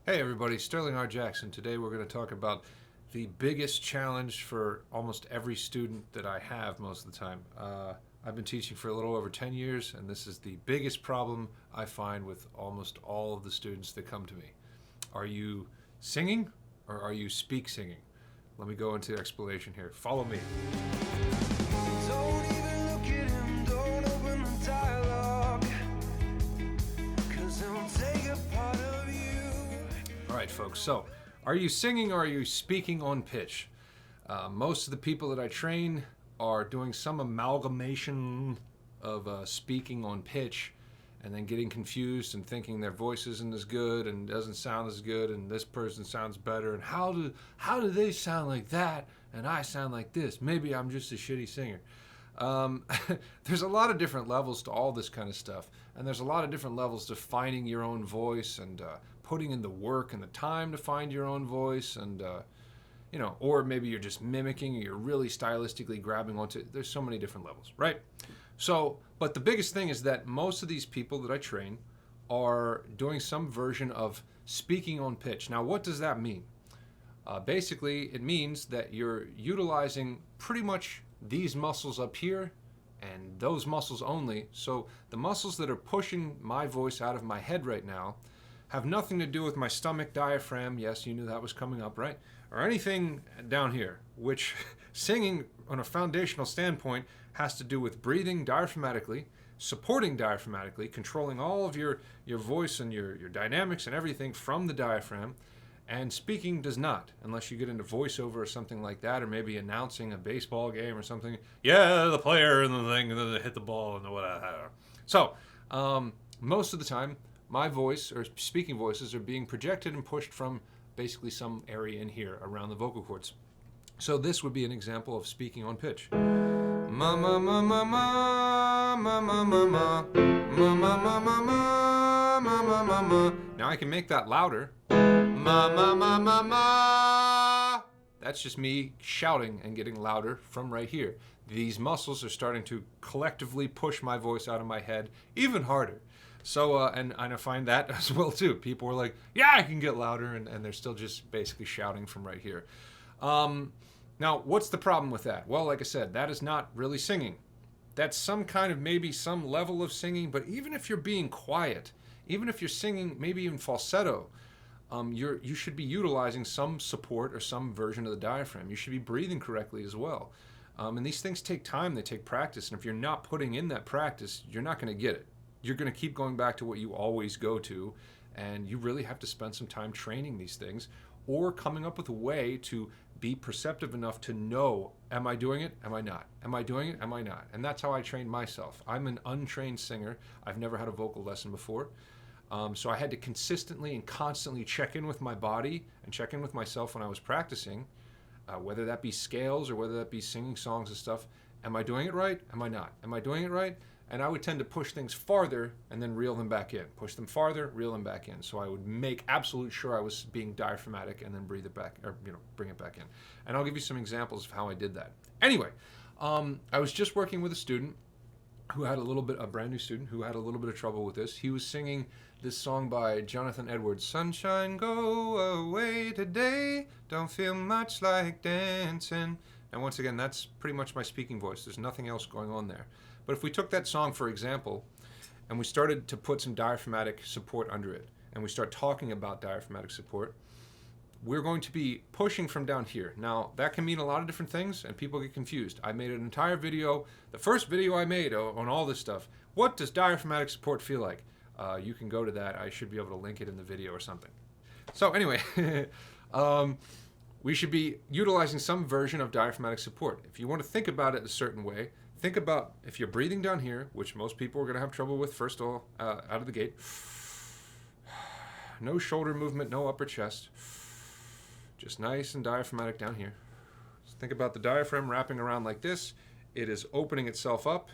Hey everybody, Sterling R. Jackson. Today we're going to talk about the biggest challenge for almost every student that I have most of the time. I've been teaching for a little over 10 years, and this is the biggest problem I find with almost all of the students that come to me. Are you singing or are you speak singing? Let me go into the explanation here. Follow me. Don't even look at him, don't open the dialogue, 'cause he'll take a part of you. All right, folks. So, are you singing or are you speaking on pitch? Most of the people that I train are doing some amalgamation of speaking on pitch and then getting confused and thinking their voice isn't as good and doesn't sound as good and this person sounds better and how do they sound like that and I sound like this? Maybe I'm just a shitty singer. There's a lot of different levels to all this kind of stuff, and there's a lot of different levels to finding your own voice and putting in the work and the time to find your own voice, and or maybe you're just mimicking or you're really stylistically grabbing onto it. There's so many different levels, right? So, but the biggest thing is that most of these people that I train are doing some version of speaking on pitch. Now, what does that mean? Basically, it means that you're utilizing pretty much these muscles up here and those muscles only. So the muscles that are pushing my voice out of my head right now have nothing to do with my stomach, diaphragm. Yes, you knew that was coming up, right? Or anything down here, which singing on a foundational standpoint has to do with breathing diaphragmatically, supporting diaphragmatically, controlling all of your voice and your dynamics and everything from the diaphragm. And speaking does not, unless you get into voiceover or something like that, or maybe announcing a baseball game or something. Yeah, the player and the thing, and then they hit the ball and the whatever. So, most of the time, my voice or speaking voices are being projected and pushed from basically some area in here around the vocal cords. So this would be an example of speaking on pitch. Ma ma ma ma ma ma ma ma ma ma ma ma ma ma ma ma ma. Now I can make that louder. Ma ma ma ma ma. That's just me shouting and getting louder from right here. These muscles are starting to collectively push my voice out of my head even harder. So, and I find that as well too. People are like, yeah, I can get louder, and they're still just basically shouting from right here. Now, what's the problem with that? Well, like I said, that is not really singing. That's some kind of maybe some level of singing, but even if you're being quiet, even if you're singing maybe even falsetto, you should be utilizing some support or some version of the diaphragm. You should be breathing correctly as well. And these things take time, they take practice, and if you're not putting in that practice, you're not going to get it. You're going to keep going back to what you always go to, and you really have to spend some time training these things or coming up with a way to be perceptive enough to know, am I doing it? Am I not? Am I doing it? Am I not? And that's how I trained myself. I'm an untrained singer. I've never had a vocal lesson before. So I had to consistently and constantly check in with my body and check in with myself when I was practicing, whether that be scales or whether that be singing songs and stuff. Am I doing it right? Am I not? Am I doing it right? And I would tend to push things farther and then reel them back in. Push them farther, reel them back in. So I would make absolute sure I was being diaphragmatic and then breathe it back, or bring it back in. And I'll give you some examples of how I did that. Anyway, I was just working with a student who had a brand new student who had a little bit of trouble with this. He was singing this song by Jonathan Edwards, Sunshine Go Away Today, Don't Feel Much Like Dancing. And once again, that's pretty much my speaking voice. There's nothing else going on there. But if we took that song, for example, and we started to put some diaphragmatic support under it, and we start talking about diaphragmatic support, we're going to be pushing from down here. Now, that can mean a lot of different things, and people get confused. I made an entire video, the first video I made on all this stuff. What does diaphragmatic support feel like? You can go to that. I should be able to link it in the video or something. So anyway, we should be utilizing some version of diaphragmatic support. If you want to think about it a certain way, think about if you're breathing down here, which most people are going to have trouble with first of all, out of the gate. No shoulder movement, no upper chest. Just nice and diaphragmatic down here. So think about the diaphragm wrapping around like this. It is opening itself up,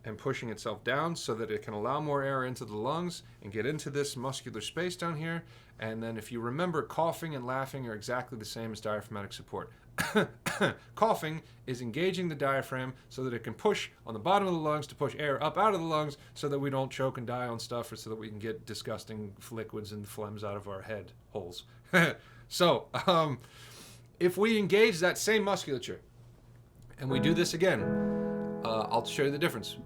and pushing itself down so that it can allow more air into the lungs and get into this muscular space down here. And then if you remember, coughing and laughing are exactly the same as diaphragmatic support. Coughing is engaging the diaphragm so that it can push on the bottom of the lungs to push air up out of the lungs so that we don't choke and die on stuff, or so that we can get disgusting liquids and phlegms out of our head holes. So, if we engage that same musculature and we do this again, I'll show you the difference.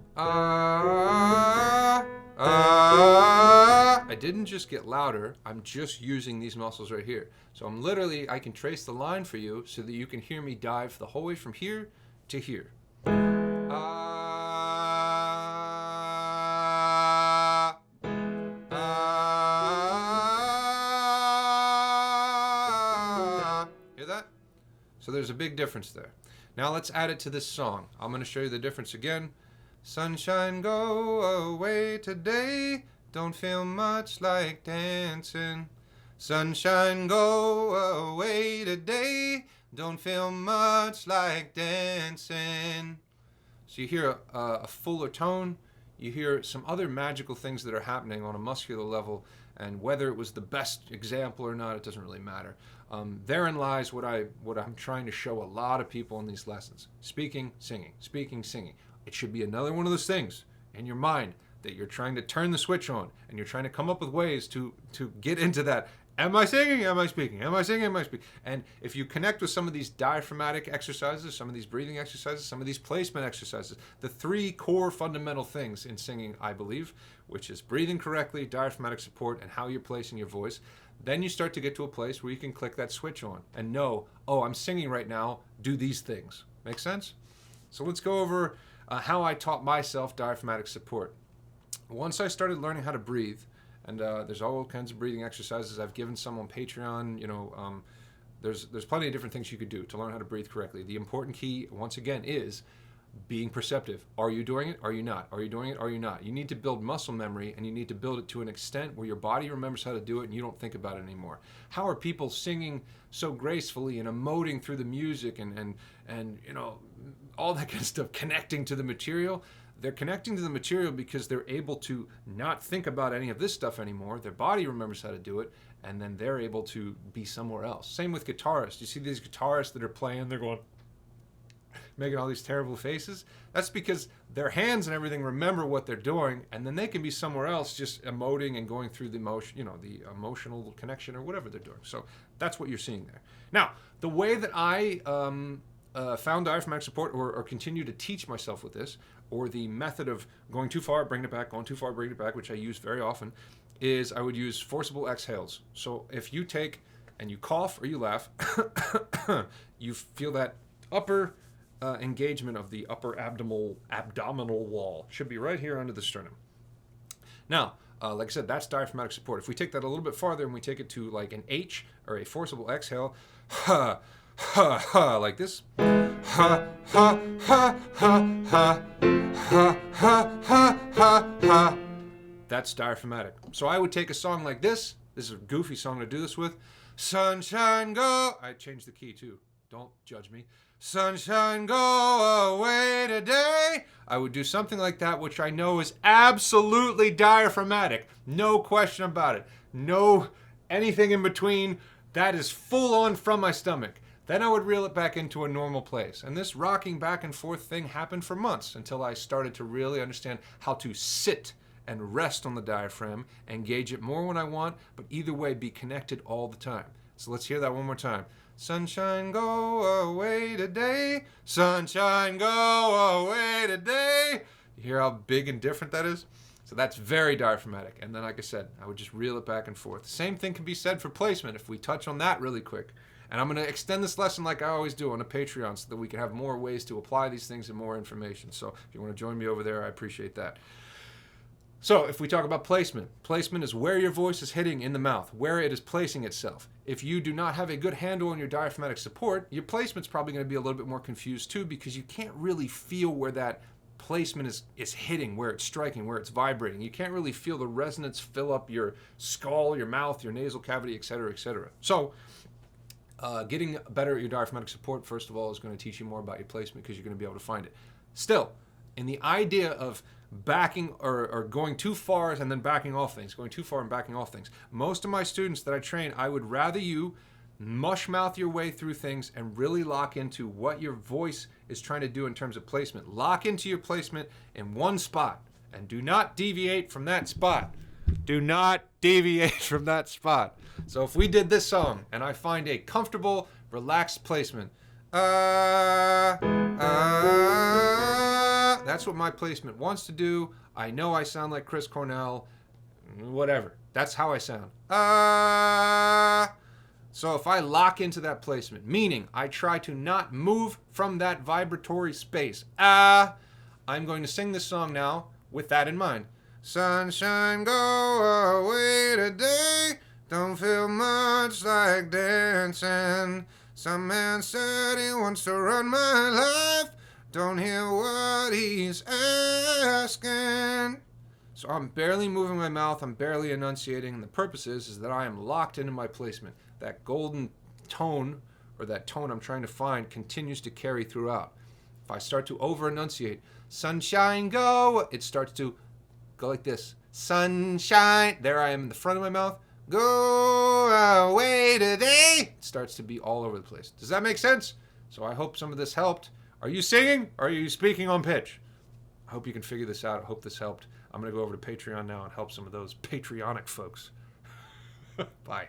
I didn't just get louder, I'm just using these muscles right here. So I can trace the line for you so that you can hear me dive the whole way from here to here. Hear that? So there's a big difference there. Now let's add it to this song. I'm going to show you the difference again. Sunshine, go away today. Don't feel much like dancing. Sunshine, go away today. Don't feel much like dancing. So you hear a fuller tone. You hear some other magical things that are happening on a muscular level. And whether it was the best example or not, it doesn't really matter. Therein lies what I'm trying to show a lot of people in these lessons. Speaking, singing. Speaking, singing. It should be another one of those things in your mind that you're trying to turn the switch on, and you're trying to come up with ways to get into that. Am I singing? Am I speaking? Am I singing? Am I speaking? And if you connect with some of these diaphragmatic exercises, some of these breathing exercises, some of these placement exercises, the three core fundamental things in singing, I believe, which is breathing correctly, diaphragmatic support, and how you're placing your voice, then you start to get to a place where you can click that switch on and know, oh, I'm singing right now, do these things. Make sense? So let's go over how I taught myself diaphragmatic support. Once I started learning how to breathe, and there's all kinds of breathing exercises. I've given some on Patreon. There's plenty of different things you could do to learn how to breathe correctly. The important key, once again, is being perceptive. Are you doing it? Are you not? Are you doing it? Are you not? You need to build muscle memory, and you need to build it to an extent where your body remembers how to do it and you don't think about it anymore. How are people singing so gracefully and emoting through the music and all that kind of stuff, connecting to the material? They're connecting to the material because they're able to not think about any of this stuff anymore. Their body remembers how to do it, and then they're able to be somewhere else. Same with guitarists. You see these guitarists that are playing, they're going, making all these terrible faces. That's because their hands and everything remember what they're doing, and then they can be somewhere else just emoting and going through the emotion, the emotional connection or whatever they're doing. So that's what you're seeing there. Now, the way that I found diaphragmatic support or continue to teach myself with this, or the method of going too far, bringing it back, going too far, bringing it back, which I use very often, is I would use forcible exhales. So if you take and you cough or you laugh, you feel that upper engagement of the upper abdominal wall. Should be right here under the sternum. Now, like I said, that's diaphragmatic support. If we take that a little bit farther and we take it to like an H or a forcible exhale, ha, ha, ha, like this. Ha, ha, ha, ha, ha, ha, ha, ha, ha, ha. That's diaphragmatic. So I would take a song like this. This is a goofy song to do this with. Sunshine, go. I changed the key too. Don't judge me. Sunshine, go away today. I would do something like that, which I know is absolutely diaphragmatic. No question about it. No anything in between. That is full on from my stomach. Then I would reel it back into a normal place. And this rocking back and forth thing happened for months until I started to really understand how to sit and rest on the diaphragm, engage it more when I want, but either way be connected all the time. So let's hear that one more time. Sunshine, go away today. Sunshine, go away today. You hear how big and different that is? So that's very diaphragmatic. And then, like I said, I would just reel it back and forth. Same thing can be said for placement if we touch on that really quick. And I'm going to extend this lesson like I always do on a Patreon so that we can have more ways to apply these things and more information. So if you want to join me over there, I appreciate that. So if we talk about placement, placement is where your voice is hitting in the mouth, where it is placing itself. If you do not have a good handle on your diaphragmatic support, your placement's probably going to be a little bit more confused too, because you can't really feel where that placement is hitting, where it's striking, where it's vibrating. You can't really feel the resonance fill up your skull, your mouth, your nasal cavity, etc., etc. So getting better at your diaphragmatic support, first of all, is going to teach you more about your placement because you're going to be able to find it. Still, in the idea of backing or going too far and then backing off things, going too far and backing off things. Most of my students that I train, I would rather you mush mouth your way through things and really lock into what your voice is trying to do in terms of placement. Lock into your placement in one spot and do not deviate from that spot. Do not deviate from that spot. So if we did this song and I find a comfortable, relaxed placement, that's what my placement wants to do. I know I sound like Chris Cornell, whatever. That's how I sound. So if I lock into that placement, meaning I try to not move from that vibratory space, I'm going to sing this song now with that in mind. Sunshine, go away today. Don't feel much like dancing. Some man said he wants to run my life. Don't hear what he's asking. So I'm barely moving my mouth. I'm barely enunciating. And the purpose is that I am locked into my placement. That golden tone, or that tone I'm trying to find, continues to carry throughout. If I start to over-enunciate, sunshine, go, it starts to go like this. Sunshine. There I am in the front of my mouth. Go away today. It starts to be all over the place. Does that make sense? So I hope some of this helped. Are you singing or are you speaking on pitch? I hope you can figure this out. I hope this helped. I'm going to go over to Patreon now and help some of those Patreonic folks. Bye.